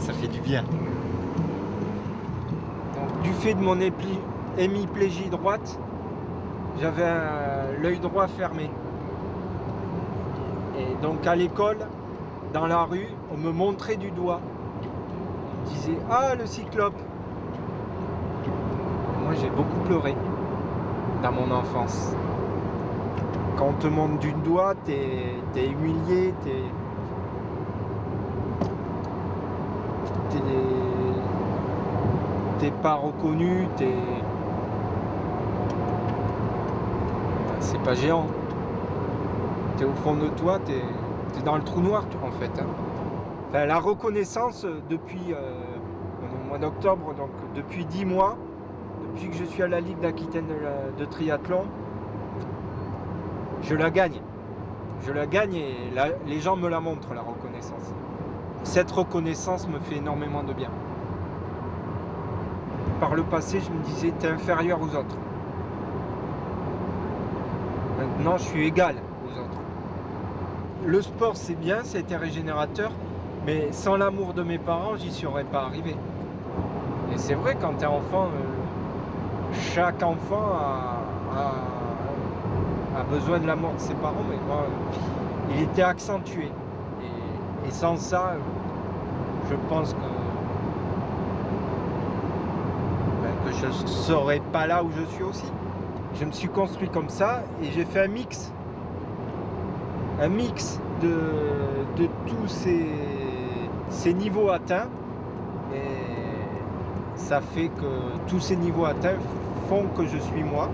ça fait du bien. Donc, du fait de mon hémiplégie droite, j'avais l'œil droit fermé. Et donc à l'école, dans la rue, on me montrait du doigt. On disait « Ah, le cyclope !» Moi, j'ai beaucoup pleuré dans mon enfance. Quand on te montre du doigt, t'es humilié, t'es pas reconnu, c'est pas géant. T'es au fond de toi, t'es dans le trou noir en fait. Hein. Enfin, la reconnaissance depuis on est au mois d'octobre, donc depuis 10 mois, depuis que je suis à la Ligue d'Aquitaine de triathlon, je la gagne. Je la gagne et les gens me la montrent, la reconnaissance. Cette reconnaissance me fait énormément de bien. Par le passé, je me disais, t'es inférieur aux autres. Maintenant, je suis égal aux autres. Le sport, c'est bien, ça a été régénérateur, mais sans l'amour de mes parents, j'y serais pas arrivé. Et c'est vrai, quand t'es enfant, chaque enfant a besoin de l'amour de ses parents, mais moi, il était accentué. Et sans ça, je pense que je ne serais pas là où je suis aussi. Je me suis construit comme ça et j'ai fait un mix de tous ces niveaux atteints. Et ça fait que tous ces niveaux atteints font que je suis moi,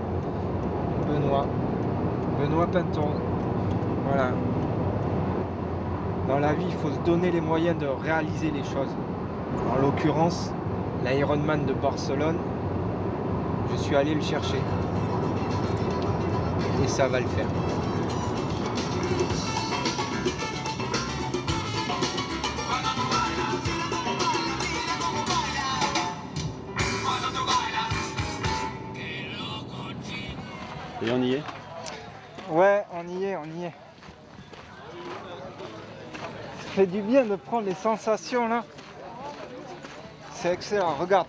Benoît Pinton. Voilà. Dans la vie, il faut se donner les moyens de réaliser les choses. En l'occurrence, l'Ironman de Barcelone, je suis allé le chercher. Et ça va le faire. Et on y est? Ouais, on y est. Ça fait du bien de prendre les sensations là. C'est excellent, regarde.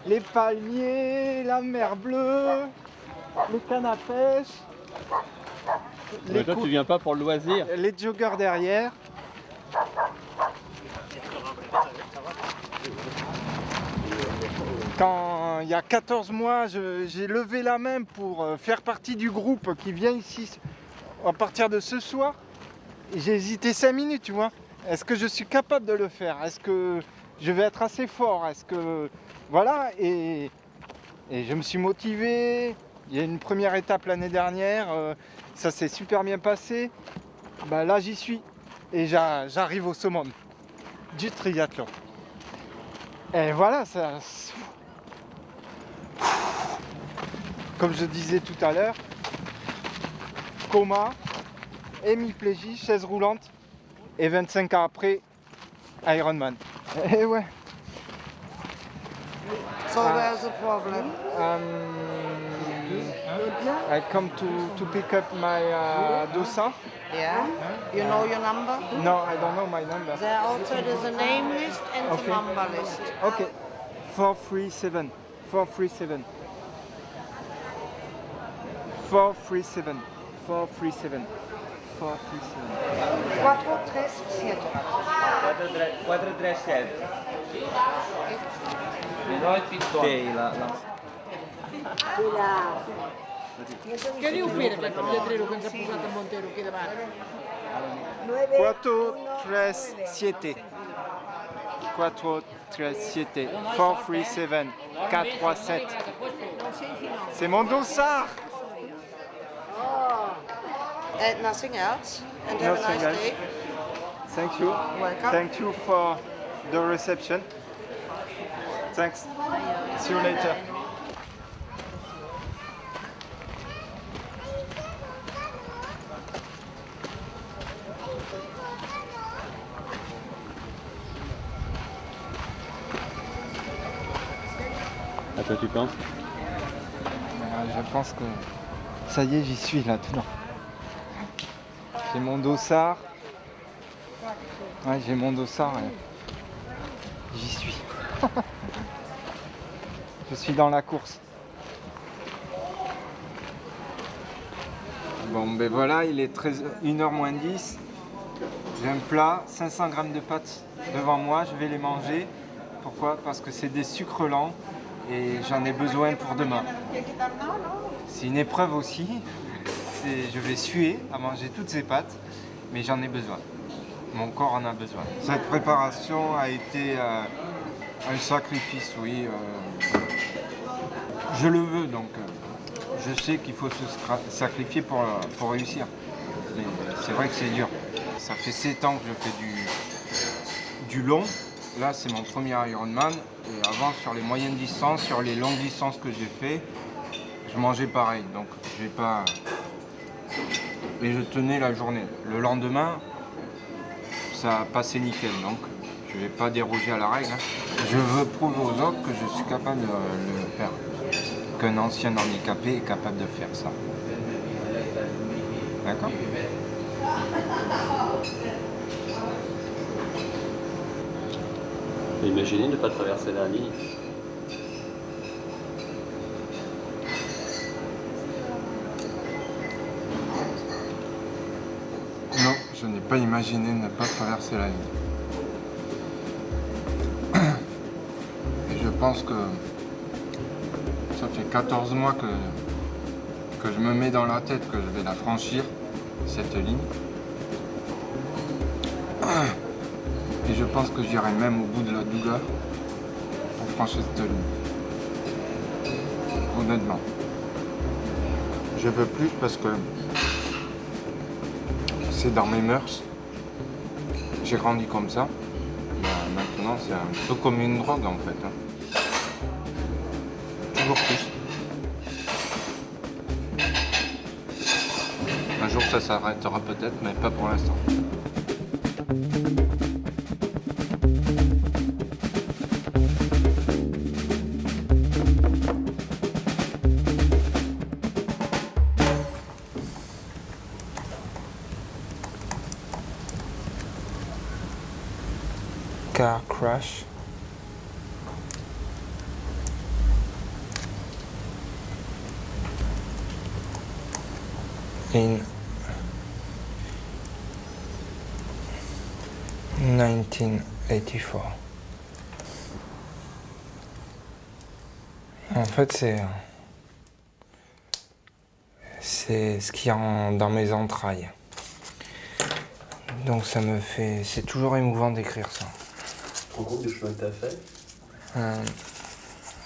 Les palmiers, la mer bleue, les cannes à pêche. Mais toi, tu viens pas pour le loisir? Les joggers derrière. Quand il y a 14 mois, j'ai levé la main pour faire partie du groupe qui vient ici à partir de ce soir. J'ai hésité 5 minutes, tu vois. Est-ce que je suis capable de le faire? Est-ce que je vais être assez fort? Est-ce que... Voilà, et je me suis motivé. Il y a une première étape l'année dernière, ça s'est super bien passé. Bah, là, j'y suis. Et j'arrive au summum du triathlon. Et voilà, ça... Comme je disais tout à l'heure, coma, hémiplégie, chaise roulante, et 25 ans après, Ironman. Et ouais. So where's the problem? I come to pick up my dosa. Yeah. You know your number? No, I don't know my number. There also is a name list and Okay. a number list. Okay. 437. 437. 437. 437. 437. 437. 437. Ok, Che devo fare per il letrero che si è posato a Montero qui davanti? 437. 437. 437. 437. C'est mon dossard. And nothing else. And have a Nothing nice else. day. Thank you. Welcome. Thank you for the reception. Thanks. See you later. à quoi tu penses? Je pense que ça y est, j'y suis là dedans. J'ai mon dossard. Ouais, j'ai mon dossard. J'y Je suis dans la course. Bon ben voilà, il est 1h moins 10. J'ai un plat, 500 g de pâtes devant moi, je vais les manger. Pourquoi? Parce que c'est des sucres lents et j'en ai besoin pour demain. C'est une épreuve aussi. Je vais suer à manger toutes ces pâtes, mais j'en ai besoin. Mon corps en a besoin. Cette préparation a été un sacrifice, oui. Je le veux, donc je sais qu'il faut se sacrifier pour réussir. Mais c'est vrai que c'est dur. Ça fait 7 ans que je fais du long. Là, c'est mon premier Ironman. Et avant, sur les moyennes distances, sur les longues distances que j'ai fait, je mangeais pareil. Donc, je vais pas... Et je tenais la journée. Le lendemain, ça a passé nickel. Donc, je vais pas déroger à la règle. Je veux prouver aux autres que je suis capable de le faire. Qu'un ancien handicapé est capable de faire ça. D'accord ? Imaginez ne pas traverser la ligne. Non, je n'ai pas imaginé ne pas traverser la ligne. Et je pense que ça fait 14 mois que je me mets dans la tête que je vais la franchir, cette ligne. Et je pense que j'irai même au bout de la douleur pour franchir cette ligne. Honnêtement. Je veux plus parce que c'est dans mes mœurs. J'ai grandi comme ça. Maintenant, c'est un peu comme une drogue en fait. Toujours plus. Un jour, ça s'arrêtera peut-être, mais pas pour l'instant. Car crash. In 1984. En fait, c'est ce qui est dans mes entrailles. Donc ça me fait... C'est toujours émouvant d'écrire ça. En gros, du chemin que t'as fait.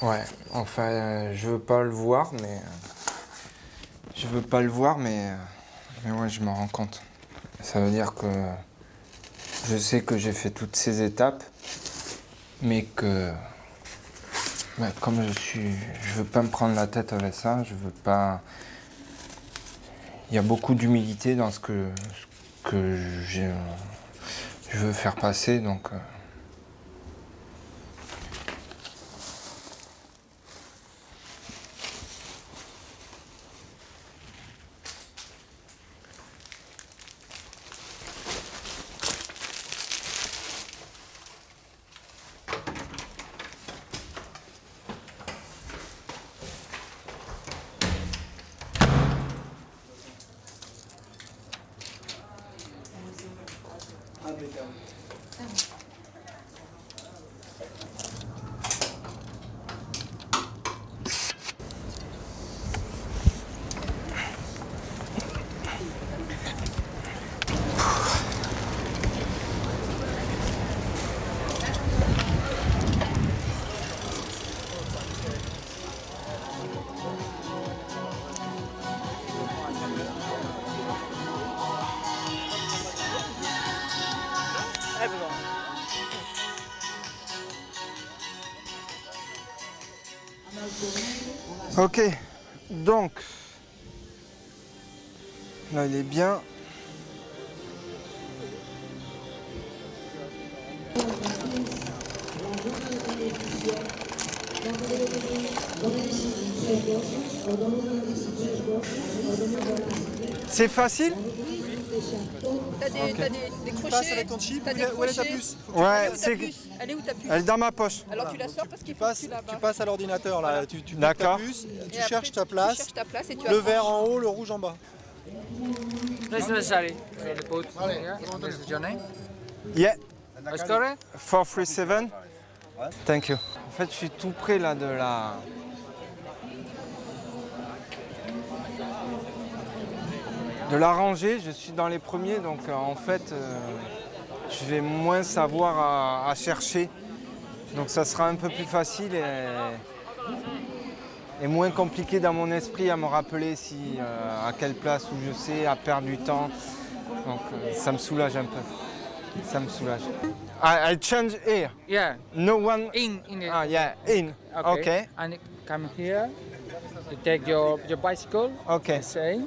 Ouais, enfin, je veux pas le voir, mais... Je veux pas le voir, mais ouais, je m'en rends compte. Ça veut dire que je sais que j'ai fait toutes ces étapes, mais que comme je veux pas me prendre la tête avec ça, je veux pas... Il y a beaucoup d'humilité dans ce que je veux faire passer, donc... Ok, donc là il est bien. C'est facile? T'as des crochets. Passe avec ton chip, où est ta puce? Ouais, Elle est où ta puce? Elle est dans ma poche. Alors tu la sors parce qu'il faut que tu la Tu passes à l'ordinateur là, tu tapes ta D'accord. puce, tu Et après, cherches ta place, Tu cherches ta place et tu le apprends. vert en haut, le rouge en bas. Nice necessary. The boat. Yeah. This is your name. Yeah, Let's go. 437. Thank you. En fait, je suis tout près là de la rangée. Je suis dans les premiers, donc en fait, je vais moins savoir à chercher. Donc ça sera un peu plus facile et moins compliqué dans mon esprit à me rappeler à quelle place où je sais, à perdre du temps. Donc ça me soulage un peu. Ça me soulage. I change here. Yeah. No one. In it. Ah yeah, in. Okay. And come here. You take your bicycle. Okay. Same.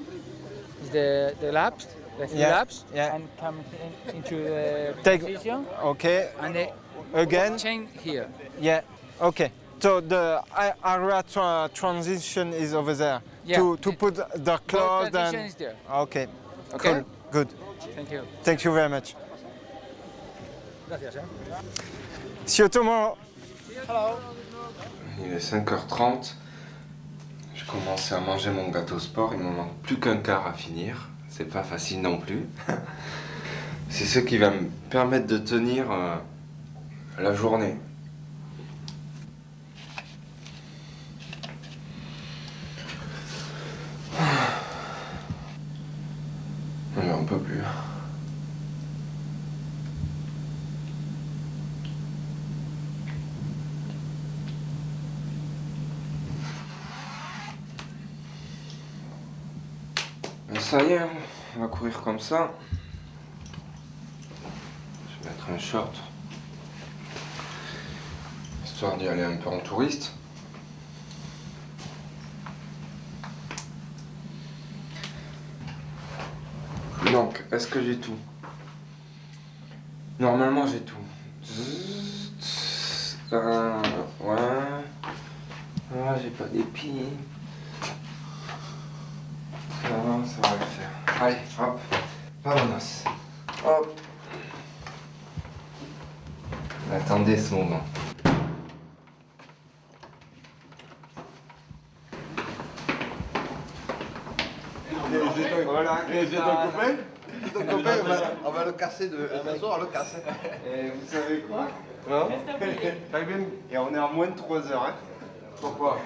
Is the laps. The three Yeah, laps. yeah. And come into the Take- position. Okay. And then Again. chain here. Yeah. Okay. So the area transition is over there. Yeah. To put the clothes Position and. is there. Okay. Okay. Cool. Good. Thank you. Thank you very much. See you tomorrow. Il est 5h30. Je commence à manger mon gâteau sport. Il me manque plus qu'un quart à finir. C'est pas facile non plus. C'est ce qui va me permettre de tenir la journée. Mais on peut plus. Ben ça y est, on va courir comme ça. Je vais mettre un short. Histoire d'y aller un peu en touriste. Donc, est-ce que j'ai tout? Normalement, j'ai tout. Ouais. Ah, j'ai pas d'épis. Ça va le faire. Allez, hop. Vamonos. Hop. Attendez ce moment. Voilà, Ton copain, on va le casser de. Ce soir, on le casse. Et vous savez quoi? Non? Et on est à moins de 3 heures, hein? Pourquoi?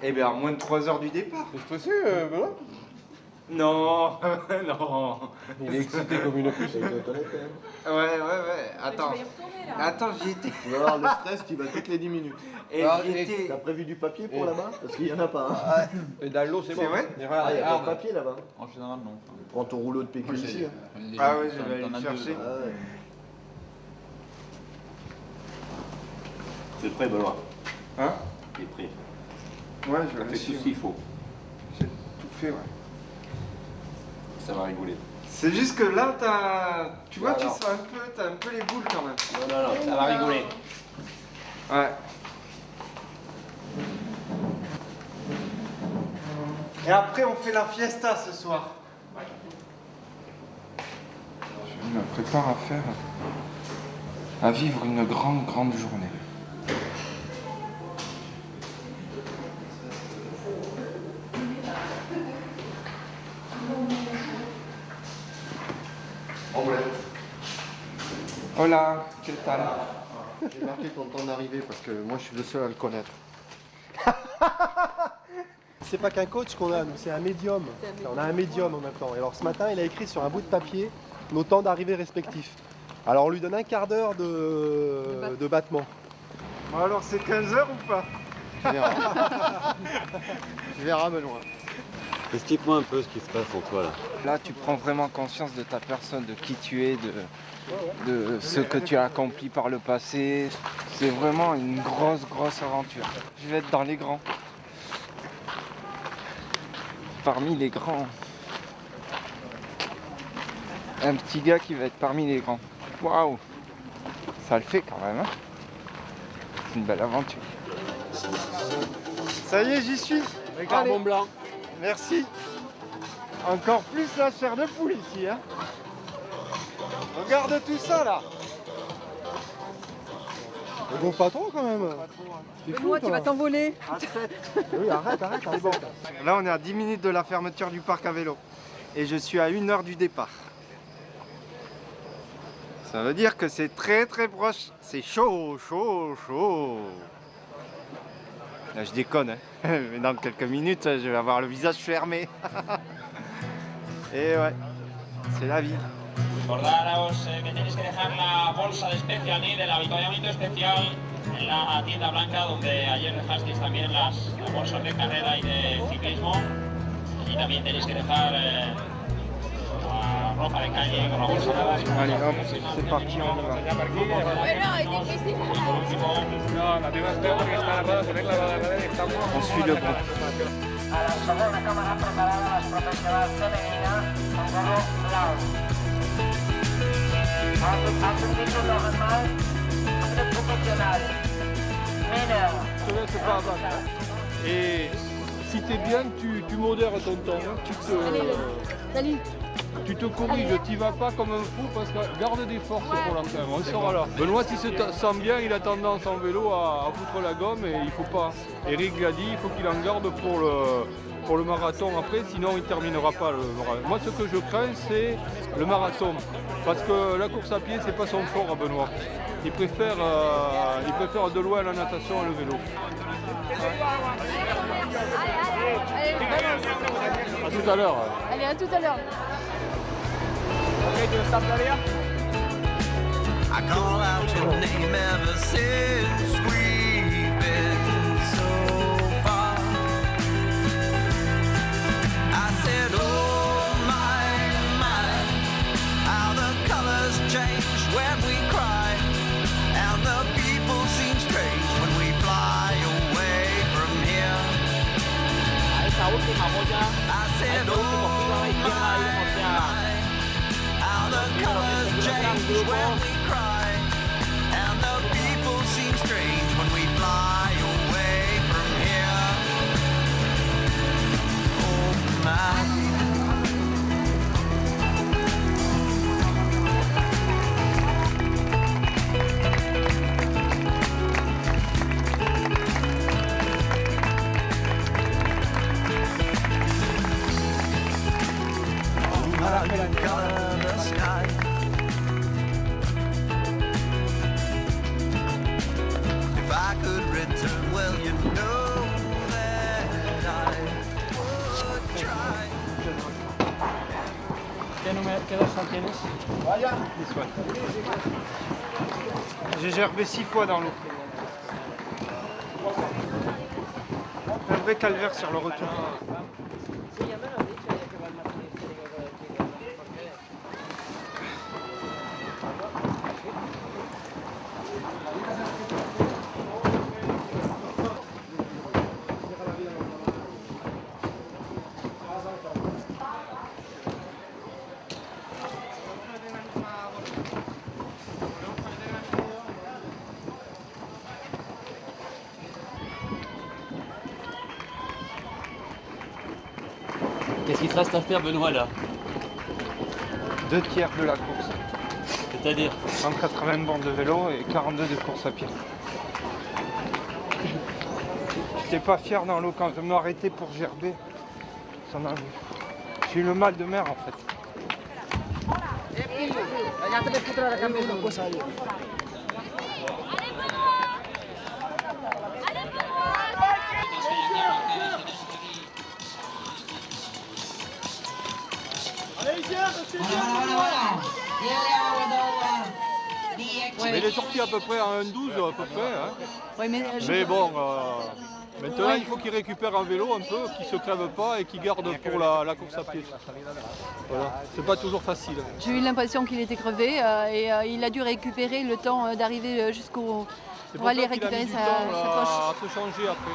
Eh bien, à moins de 3 heures du départ. C'est stressé, Benoît? Non, non. Il est excité comme une puce avec la toilette. Ouais. Attends. Attends, j'y étais. Tu vas voir le stress qui va toutes les 10 minutes. Et j'y étais. T'as prévu du papier pour là-bas? Parce qu'il y en a pas. Hein. Et dans l'eau, c'est C'est vrai? Il y a pas de papier là-bas. En général, non. Prends ton rouleau de PQ ici. Ah ouais, je vais aller le chercher. Ah ouais. C'est prêt, Benoît. Hein? Il est prêt. Ouais, je T'as vais fait tout ce qu'il faut. J'ai tout fait, ouais. Ça va rigoler. C'est juste que là, tu vois, tu sens t'as un peu les boules quand même. Non, ça va rigoler. Ouais. Et après, on fait la fiesta ce soir. Je me prépare à vivre une grande journée. Hola, ¿qué tal? J'ai marqué ton temps d'arrivée parce que moi je suis le seul à le connaître. C'est pas qu'un coach qu'on a, nous, c'est un médium. On a un médium en même temps. Et alors ce matin, il a écrit sur un bout de papier nos temps d'arrivée respectifs. Alors on lui donne un quart d'heure de battement. Bon, alors c'est 15 heures ou pas? Tu verras. Tu verras, Benoît. Explique-moi un peu ce qui se passe en toi là. Là, tu prends vraiment conscience de ta personne, de qui tu es, de ce que tu as accompli par le passé. C'est vraiment une grosse aventure. Je vais être dans les grands. Parmi les grands. Un petit gars qui va être parmi les grands. Waouh! Ça le fait quand même, hein? C'est une belle aventure. Ça y est, j'y suis. Carbon blanc. Merci. Encore plus la chair de poule ici, hein. Regarde tout ça là. Gonfle pas trop quand même. Benoît, tu vas t'envoler. Oui, arrête, c'est bon. Là, on est à 10 minutes de la fermeture du parc à vélo. Et je suis à 1 heure du départ. Ça veut dire que c'est très très proche. C'est chaud. Là, je déconne, hein. Mais dans quelques minutes, je vais avoir le visage fermé. Et ouais, c'est la vie. Recordaros que tenéis que dejar la bolsa de Special Need, el avituallamiento especial, en la tienda blanca donde ayer dejasteis también las bolsas de carrera y de ciclismo. Y también tenéis que dejar la ropa de calle con la bolsa de lavado. Allez, hop, c'est parti, on y va. On suit le groupe. A la segunda cámara preparada las profesionales femeninas con gorro blau. A subtítulo normal, de professionnel. Mineur. Et si t'es bien, tu modères ton temps. Salut. Tu te corriges, tu vas pas comme un fou parce que garde des forces pour l'entraînement. On sera là. Benoît, s'il se sent bien, il a tendance en vélo à foutre la gomme et il faut pas. Eric l'a dit, il faut qu'il en garde pour le marathon après, sinon il ne terminera pas le marathon. Moi, ce que je crains, c'est le marathon. Parce que la course à pied, c'est pas son fort à Benoît. Il préfère de loin la natation et le vélo. À tout à l'heure. Allez, à tout à l'heure. I call out your name ever since we've been so far. I said, oh my, how the colors change when we cry, and the people seem strange when we fly away from here. I said, oh my, how the colors change when we cry, and the people seem strange when we fly away from here. Oh my. Color the sky. If I could return, well, you know that I would try. ¿Qué dorsal tienes? J'ai gerbé 6 fois dans l'eau. Un vrai calvaire sur le retour. Qu'est-ce qu'il te reste à faire, Benoît, là? 2 tiers de la course. C'est-à-dire 180 bornes de vélo et 42 de course à pied. J'étais pas fier dans l'eau quand je me arrêtais pour gerber. J'ai eu le mal de mer en fait. Mais il est sorti à peu près à 1,12 à peu près. Hein. Ouais, Mais bon, maintenant il faut qu'il récupère un vélo un peu, qu'il ne se crève pas et qu'il garde pour la course à pied. Voilà, c'est pas toujours facile. J'ai eu l'impression qu'il était crevé et il a dû récupérer le temps d'arriver jusqu'au... pour aller récupérer sa poche. À se changer après.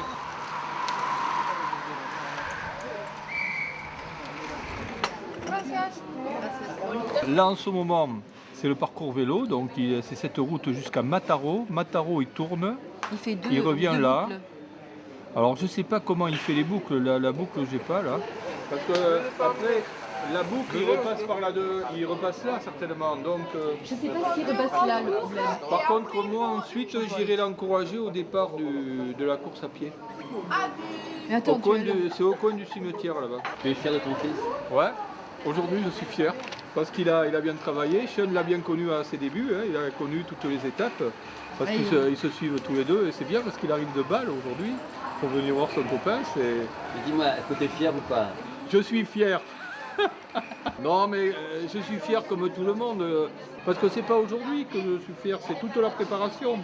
Là en ce moment, c'est le parcours vélo, donc c'est cette route jusqu'à Mataro. Mataro il tourne, il revient là. Boucles. Alors je sais pas comment il fait les boucles, la boucle j'ai pas là. Parce que après, La boucle, il repasse par là, il repasse là certainement. Donc, Je ne sais pas s'il repasse là le problème. par contre, moi ensuite, j'irai l'encourager au départ de la course à pied. Mais attends, C'est au coin du cimetière là-bas. Tu es fier de ton fils? Ouais, aujourd'hui je suis fier parce qu'il a bien travaillé. Sean l'a bien connu à ses débuts, hein. Il a connu toutes les étapes parce Ouais, qu'ils se suivent tous les deux et c'est bien parce qu'il arrive de balle aujourd'hui pour venir voir son copain. Mais dis-moi, est-ce que tu es fier ou pas? Je suis fier. Non mais je suis fier comme tout le monde parce que c'est pas aujourd'hui que je suis fier, c'est toute la préparation.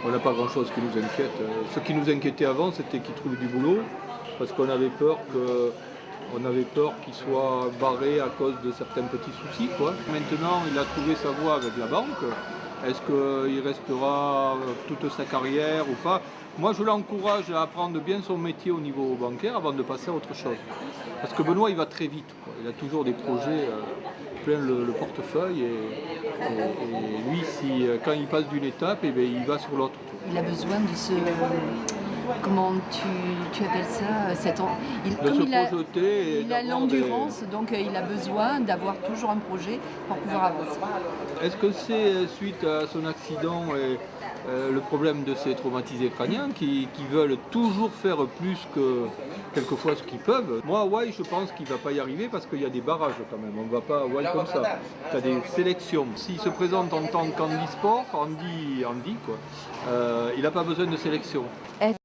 On n'a pas grand chose qui nous inquiète. Ce qui nous inquiétait avant, c'était qu'il trouve du boulot, parce qu'on avait peur qu'il soit barré à cause de certains petits soucis, quoi. Maintenant, il a trouvé sa voie avec la banque. Est-ce qu'il restera toute sa carrière ou pas? Moi, je l'encourage à apprendre bien son métier au niveau bancaire avant de passer à autre chose. Parce que Benoît, il va très vite, quoi. Il a toujours des projets plein le portefeuille et lui, quand il passe d'une étape, eh bien, il va sur l'autre. Il a besoin de se... Comment tu appelles ça projeter. Il a l'endurance, donc il a besoin d'avoir toujours un projet pour pouvoir avancer. Est-ce que c'est suite à son accident et le problème de ces traumatisés crâniens qui veulent toujours faire plus que quelquefois ce qu'ils peuvent? Moi, Hawaï, je pense qu'il ne va pas y arriver parce qu'il y a des barrages quand même. On ne va pas à Hawaï comme ça. Tu as des sélections. S'il se présente en tant qu'handisport, Andy quoi, il n'a pas besoin de sélection. Être